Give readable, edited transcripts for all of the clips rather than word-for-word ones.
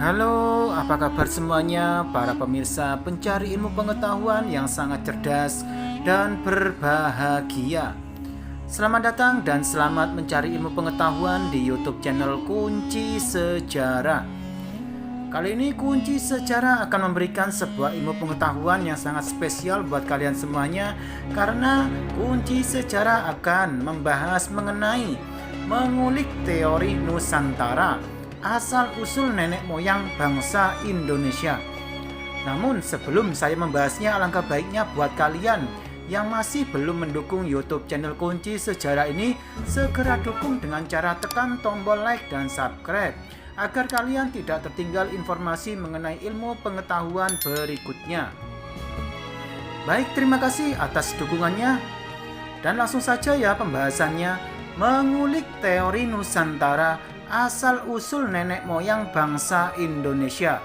Halo, apa kabar semuanya para pemirsa pencari ilmu pengetahuan yang sangat cerdas dan berbahagia. Selamat datang dan selamat mencari ilmu pengetahuan di YouTube channel Kunci Sejarah. Kali ini Kunci Sejarah akan memberikan sebuah ilmu pengetahuan yang sangat spesial buat kalian semuanya, karena Kunci Sejarah akan membahas mengenai mengulik teori Nusantara, asal-usul nenek moyang bangsa Indonesia. Namun sebelum saya membahasnya, alangkah baiknya buat kalian yang masih belum mendukung YouTube channel Kunci Sejarah ini, segera dukung dengan cara tekan tombol like dan subscribe, agar kalian tidak tertinggal informasi mengenai ilmu pengetahuan berikutnya. Baik, terima kasih atas dukungannya. Dan langsung saja ya pembahasannya, mengulik teori Nusantara, asal-usul nenek moyang bangsa Indonesia.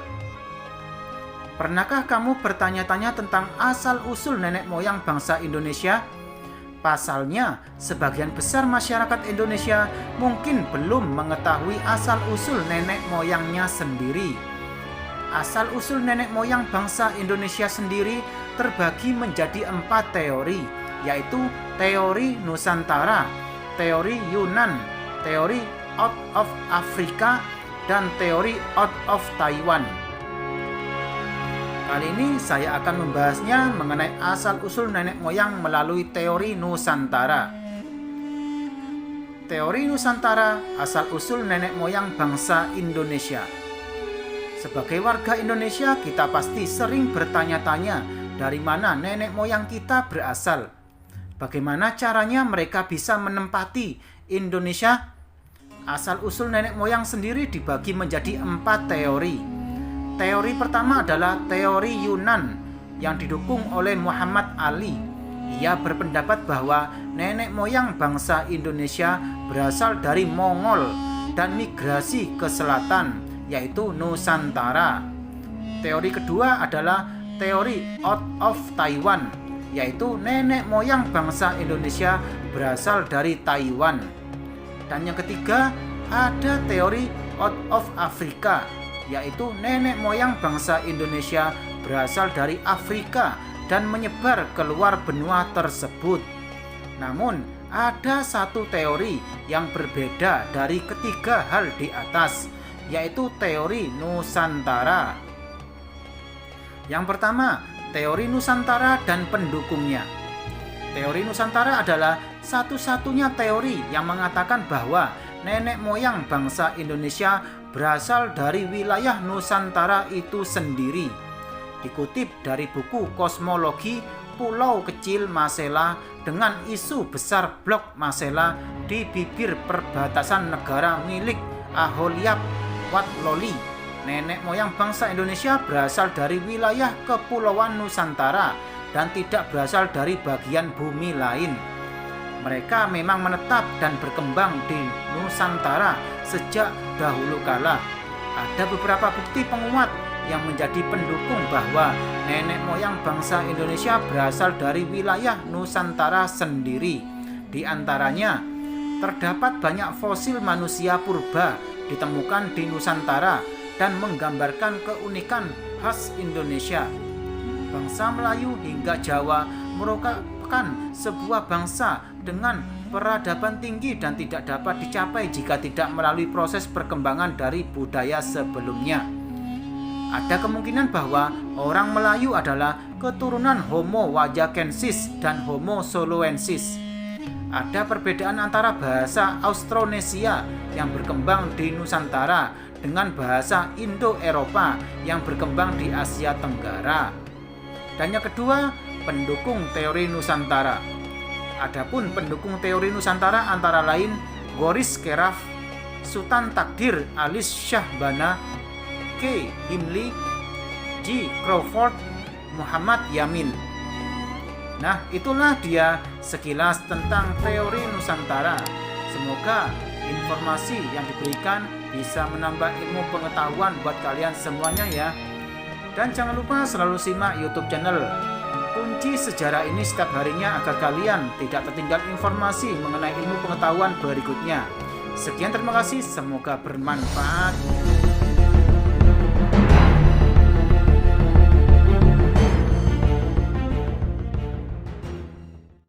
Pernahkah kamu bertanya-tanya tentang asal-usul nenek moyang bangsa Indonesia? Pasalnya, sebagian besar masyarakat Indonesia mungkin belum mengetahui asal-usul nenek moyangnya sendiri. Asal-usul nenek moyang bangsa Indonesia sendiri terbagi menjadi 4 teori, yaitu teori Nusantara, teori Yunan, teori out of Africa, dan teori out of Taiwan. Kali ini saya akan membahasnya mengenai asal-usul nenek moyang melalui teori Nusantara. Teori Nusantara, asal-usul nenek moyang bangsa Indonesia. Sebagai warga Indonesia, kita pasti sering bertanya-tanya dari mana nenek moyang kita berasal. Bagaimana caranya mereka bisa menempati Indonesia? Asal-usul nenek moyang sendiri dibagi menjadi 4 teori. Teori pertama adalah teori Yunan yang didukung oleh Muhammad Ali. Ia berpendapat bahwa nenek moyang bangsa Indonesia berasal dari Mongol dan migrasi ke selatan, yaitu Nusantara. Teori kedua adalah teori out of Taiwan, yaitu nenek moyang bangsa Indonesia berasal dari Taiwan. Dan yang ketiga ada teori out of Africa, yaitu nenek moyang bangsa Indonesia berasal dari Afrika dan menyebar keluar benua tersebut. Namun, ada satu teori yang berbeda dari ketiga hal di atas, yaitu teori Nusantara. Yang pertama, teori Nusantara dan pendukungnya. Teori Nusantara adalah satu-satunya teori yang mengatakan bahwa nenek moyang bangsa Indonesia berasal dari wilayah Nusantara itu sendiri. Dikutip dari buku Kosmologi Pulau Kecil Masela dengan isu besar Blok Masela di bibir perbatasan negara milik Aholiab Watloli, nenek moyang bangsa Indonesia berasal dari wilayah Kepulauan Nusantara dan tidak berasal dari bagian bumi lain. Mereka memang menetap dan berkembang di Nusantara sejak dahulu kala. Ada beberapa bukti penguat yang menjadi pendukung bahwa nenek moyang bangsa Indonesia berasal dari wilayah Nusantara sendiri. Di antaranya, terdapat banyak fosil manusia purba ditemukan di Nusantara dan menggambarkan keunikan khas Indonesia. Bangsa Melayu hingga Jawa merupakan sebuah bangsa dengan peradaban tinggi dan tidak dapat dicapai jika tidak melalui proses perkembangan dari budaya sebelumnya. Ada kemungkinan bahwa orang Melayu adalah keturunan Homo wajakensis dan Homo soloensis. Ada perbedaan antara bahasa Austronesia yang berkembang di Nusantara dengan bahasa Indo-Eropa yang berkembang di Asia Tenggara. Dan yang kedua, pendukung teori Nusantara. Adapun pendukung teori Nusantara antara lain Goris Keraf, Sultan Takdir Alis Syahbana, K. Himli, G. Crawford, Muhammad Yamin. Nah, itulah dia sekilas tentang teori Nusantara. Semoga informasi yang diberikan bisa menambah ilmu pengetahuan buat kalian semuanya ya. Dan jangan lupa selalu simak YouTube channel Kunci Sejarah ini setiap harinya agar kalian tidak tertinggal informasi mengenai ilmu pengetahuan berikutnya. Sekian, terima kasih, semoga bermanfaat.